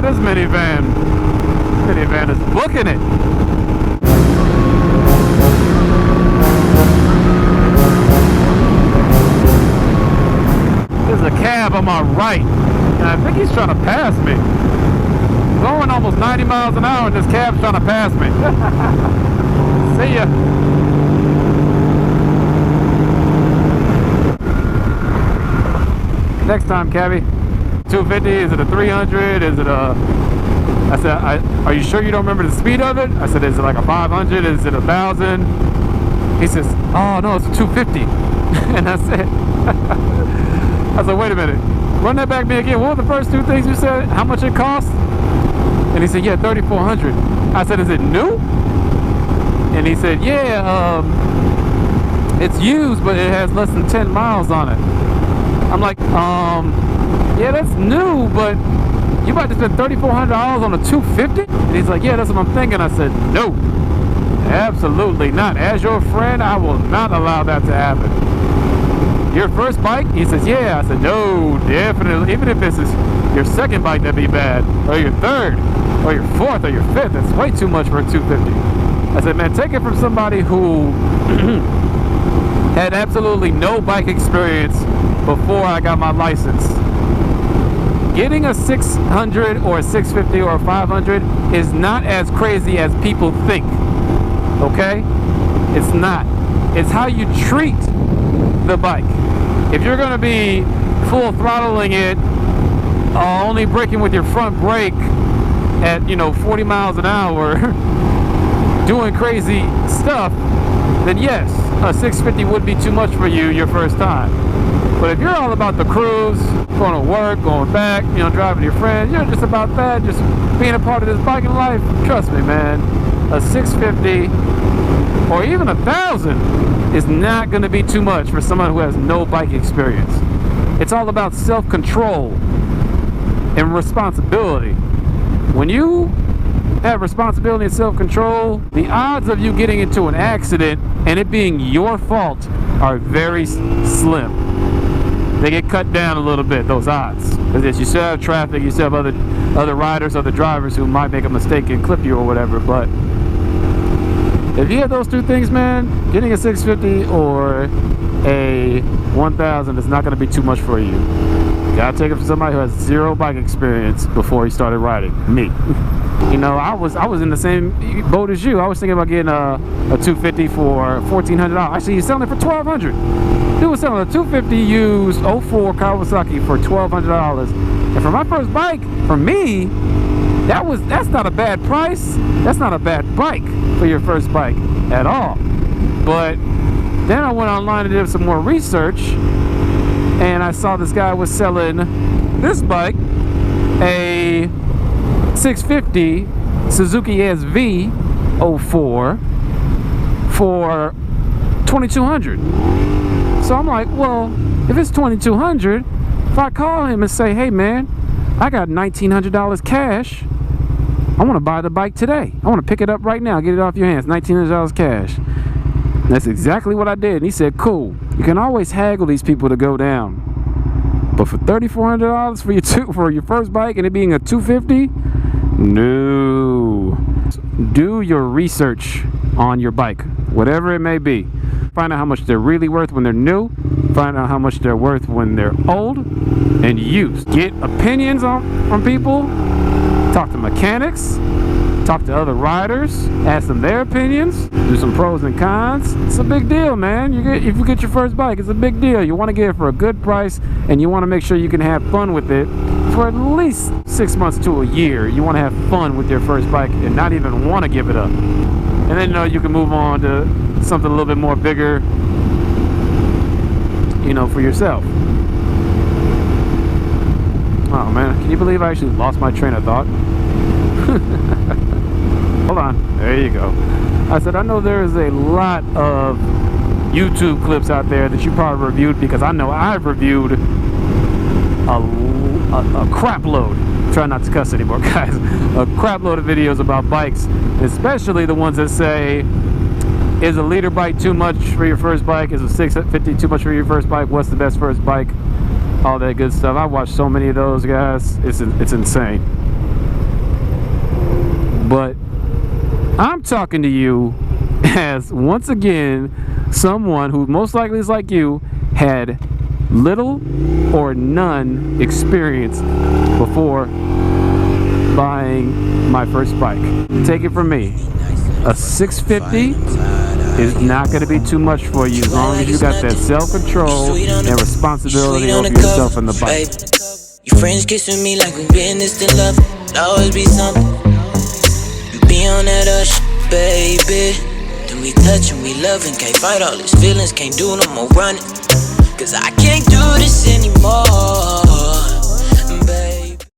this minivan. Minivan is booking it. There's a cab on my right, and I think he's trying to pass me. Going almost 90 miles an hour, and this cab's trying to pass me. See ya. Next time, cabbie. 250, is it a 300? Is it a... I said, are you sure you don't remember the speed of it? I said, is it like a 500? Is it 1,000? He says, oh no, it's a 250. And I said, wait a minute. Run that back to me again. What were the first two things you said? How much it cost? And he said, yeah, 3,400. I said, is it new? And he said, yeah, it's used, but it has less than 10 miles on it. I'm like, yeah, that's new, but you about to spend $3,400 on a 250? And he's like, yeah, that's what I'm thinking. I said, no, absolutely not. As your friend, I will not allow that to happen. Your first bike? He says, yeah. I said, no, definitely. Even if this is your second bike, that'd be bad. Or your third, or your fourth, or your fifth. That's way too much for a 250. I said, man, take it from somebody who had absolutely no bike experience before I got my license. Getting a 600 or a 650 or a 500 is not as crazy as people think. Okay? It's not. It's how you treat the bike. If you're going to be full throttling it, only braking with your front brake at 40 miles an hour, doing crazy stuff, then yes, a 650 would be too much for you your first time. But if you're all about the cruise, going to work, going back, driving your friends, you're just about that, just being a part of this biking life, trust me, man, a 650 or even 1,000 is not going to be too much for someone who has no bike experience. It's all about self-control and responsibility. When you have responsibility and self-control, the odds of you getting into an accident and it being your fault are very slim. They get cut down a little bit, those odds. Because you still have traffic, you still have other riders, other drivers who might make a mistake and clip you or whatever. But if you have those two things, man, getting a 650 or a 1,000 is not going to be too much for you. You gotta take it from somebody who has zero bike experience before he started riding. Me. I was in the same boat as you. I was thinking about getting a 250 for $1,400. Actually, he's selling it for $1,200. Dude was selling a 250 used 04 Kawasaki for $1,200. And for my first bike, for me, that's not a bad price. That's not a bad bike for your first bike at all. But then I went online and did some more research, and I saw this guy was selling this bike, a 650 Suzuki SV 04 for $2,200. So I'm like, well, if it's $2,200, if I call him and say, hey man, I got $1,900 cash, I want to buy the bike today. I want to pick it up right now, get it off your hands, $1,900 cash. And that's exactly what I did. And he said, cool, you can always haggle these people to go down. But for $3,400 for your first bike and it being a 250, no. Do your research on your bike, whatever it may be. Find out how much they're really worth when they're new. Find out how much they're worth when they're old and used. Get opinions from people. Talk to mechanics. Talk to other riders. Ask them their opinions. Do some pros and cons. It's a big deal, man. If you get your first bike, it's a big deal. You want to get it for a good price, and you want to make sure you can have fun with it for at least 6 months to a year. You want to have fun with your first bike and not even want to give it up. And then you can move on to something a little bit more bigger, for yourself. Oh man, can you believe I actually lost my train of thought? Hold on, there you go. I said, I know there is a lot of YouTube clips out there that you probably reviewed, because I know I've reviewed a crap load. Try not to cuss anymore, guys. A crap load of videos about bikes, especially the ones that say, is a liter bike too much for your first bike? Is a 650 too much for your first bike? What's the best first bike? All that good stuff. I watched so many of those, guys. It's insane. But I'm talking to you as, once again, someone who most likely is like you, had little or none experience before buying my first bike. Take it from me, a 650 is not going to be too much for you as long as you got that self-control and responsibility over yourself in the bike. Your friends kissing me like we been this in love. It'll always be something. You be on that baby. Then we touch and we loving. Can't fight all these feelings, can't do no more running. Cause I can't do this anymore.